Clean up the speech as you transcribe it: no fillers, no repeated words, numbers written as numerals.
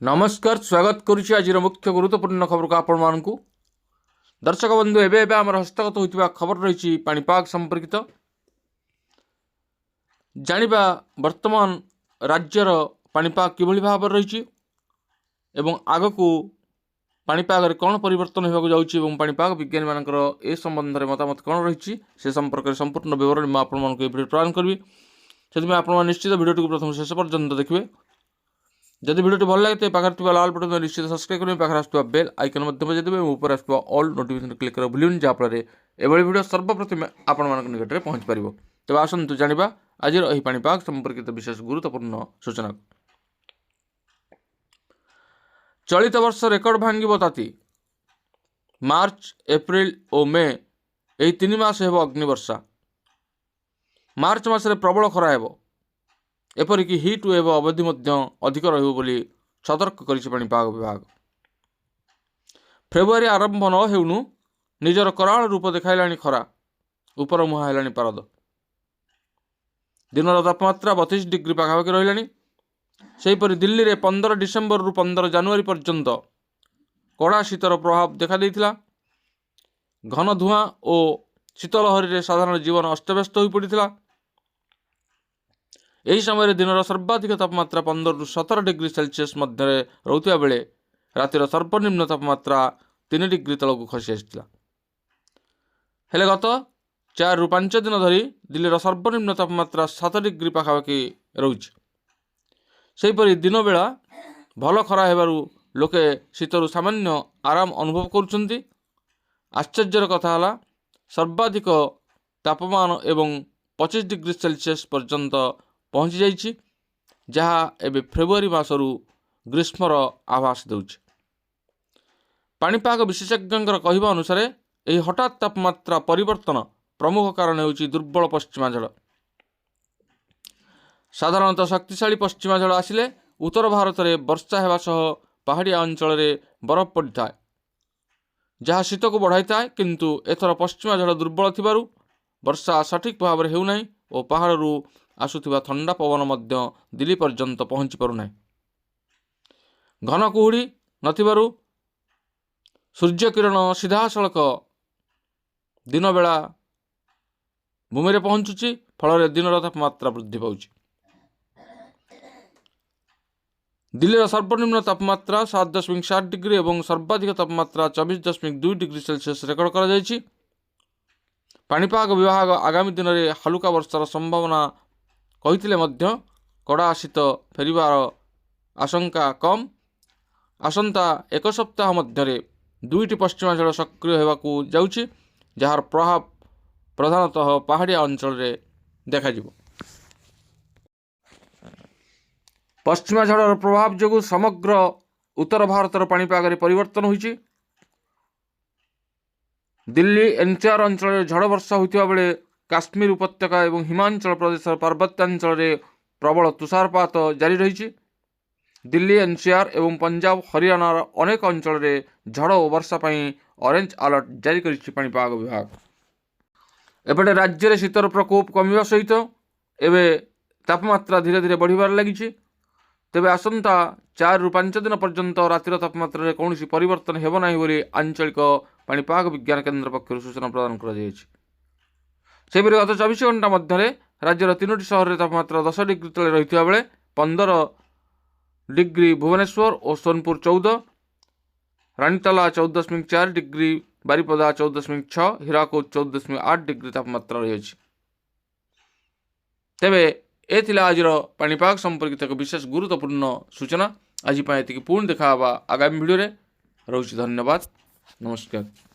नमस्कार स्वागत करुच्ची आज मुख्य गुरुत्वपूर्ण खबर को आपण मानकु दर्शक बंधु एवं आम हस्तगत होता खबर रही पाणीपाग संपर्कित जानिबा वर्तमान राज्यर पाणीपाग किभली भाव रही आगकू पाणीपाग कौन परिवर्तन होगा जाऊँगी पाणीपाग विज्ञानी मानकर ए संबंध में मतामत कौन रही से संपर्क में संपूर्ण विवरण में आपको भिडियो प्रदान करी से आप निश्चित भिडियो को प्रथम शेष पर्यंत देखिए। जदि भिडियो भल लगे पाखे लाल बटन निश्चित सब्सक्राइब करें पाखे आसुवा बेल आइकन बजाई देवे ऊपर आसुवा ऑल नोटिफिकेशन क्लिक कर भूलुनि जहाँफल एभली भिडियो सर्वप्रथम आपण निकट में पहुँच पार। तेज आसतु जाना आज पाणीपाग संपर्कित विशेष गुरुत्वपूर्ण सूचना। चलित वर्ष रेकर्ड भांगिब ताती मार्च एप्रिल और मे यही 3 मास हेब अग्निवर्षा। मार्च मासरे प्रबल खरा हेब एपरिक हिट वेव अवधि अधिक रही सतर्क करिपाग विभाग। फेब्रुआरी आरंभ न हेउनु निजर कराल रूप देखाइलाणी खरा उपर मुहा हेलाणी पारद। दिनर तापमात्रा 32 डिग्री पाखापाखि रहिलाणी। सेहीपरि दिल्ली में 15 डिसेम्बर रु 15 जनवरी पर्यंत कड़ा शीतर प्रभाव देखा देइथिला। घन धुआं और शीतलहरी में साधारण जीवन अस्तव्यस्त हो पड़ा। यही समय दिन सर्वाधिक तापमात्रा 15 रु 17 डिग्री सेल्सियस मध्य रुआ बेले रातिर सर्वनिम्न तापमात्रा 3 डिग्री तलक खसी आसाला। हेले गत 4 रु 5 दिन धरी दिल्लीर सर्वनिम्न तापमात्रा 7 डिग्री पाखापाखि रही। सेहीपरि दिन बेला भल खरा हेबारु लोके शीतरु सामान्य आराम अनुभव करुछन्ति। आश्चर्यर कथा है सर्वाधिक तापमान एवं 25 डिग्री सेल्सियस पर्यंत पहुँची जाइछि, जहाँ एबे फेब्रुआरी मासरू ग्रीष्मर आभास देउछि। पाणीपाग विशेषज्ञर कहवा अनुसार यह हठात तापमात्रा परिवर्तन प्रमुख कारण होछि दुर्बल पश्चिमाझड़। साधारणतः शक्तिशाली पश्चिमाझड़ आसिले उत्तर भारत में वर्षा हेबा सह पहाड़िया अंचल में बरफ पड़ता है, जहाँ शीत को बढ़ाई था। किंतु एथर पश्चिमाझड़ दुर्बल थिबारु वर्षा सठिक भाव में हेउनाही और पहाड़रू आसुथिबा ठंडा पवन मध्य दिल्ली पर्यंत पहुँची पारुनाही। घन कुहुड़ी नथिबारु सूर्य किरण सीधा सड़क दिन बेला भूमि में पहुँचुची, फल दिन तापमात्रा वृद्धि पाउची। दिल्लीर सर्वनिम्न तापमात्रा 7.7 डिग्री और सर्वाधिक तापमात्रा 24.2 डिग्री सेल्सियस रेकर्ड करा जायछि। पाणीपाग विभाग आगामी दिन में हालुका वर्षार संभावना कहिथिले मध्य कड़ा शीत फेरिबार आशंका कम। आसंता एक सप्ताह मध्य 2टी पश्चिमाझड़ सक्रिय होगाकू जाउछि, जार प्रभाव प्रधानतः पहाड़िया अंचल में देखा जिवो। पश्चिमाझड़र प्रभाव जोगु समग्र उत्तर भारतर पाणीपाग परिवर्तन होइछि। दिल्ली एनसीआर अंचल झड़ वर्षा होता बेले काश्मीर उपत्यका और हिमाचल प्रदेश पार्वत्यांचल में प्रबल तुषारपात जारी रही। दिल्ली एनसीआर एवं पंजाब हरियाणार अनेक अंचल में झड़ और वर्षा पर ऑरेंज अलर्ट जारी करिछि पाणीपाग विभाग। एपटे राज्य में शीतर प्रकोप कमिवा सहित एवं तापमात्रा धीरे धीरे बढ़िबार लगी। तेबे आसंता 4 रु 5 दिन पर्यंत रातिर तापमात्रा कौन परिवर्तन हेब नाही बोली आंचलिक पाणीपाग विज्ञान केन्द्र पक्षर सूचना प्रदान करा जायछि। सेपरि गत 24 घंटा मध्य राज्यर 3टी सहर में तापमात्रा 10 डिग्री तले रही बेले 15 डिग्री भुवनेश्वर और सोनपुर 14, रानीताला 14.4 डिग्री, बारिपदा 14.6, हीराकुद 14.8 डिग्री तापमात्रा रही। तेबे ए थिला आजिर पाणीपाग संपर्कित एक विशेष गुरुत्वपूर्ण सूचना। आज पुणी देखा आगामी भिडियो रे। रहुछि धन्यवाद, नमस्कार।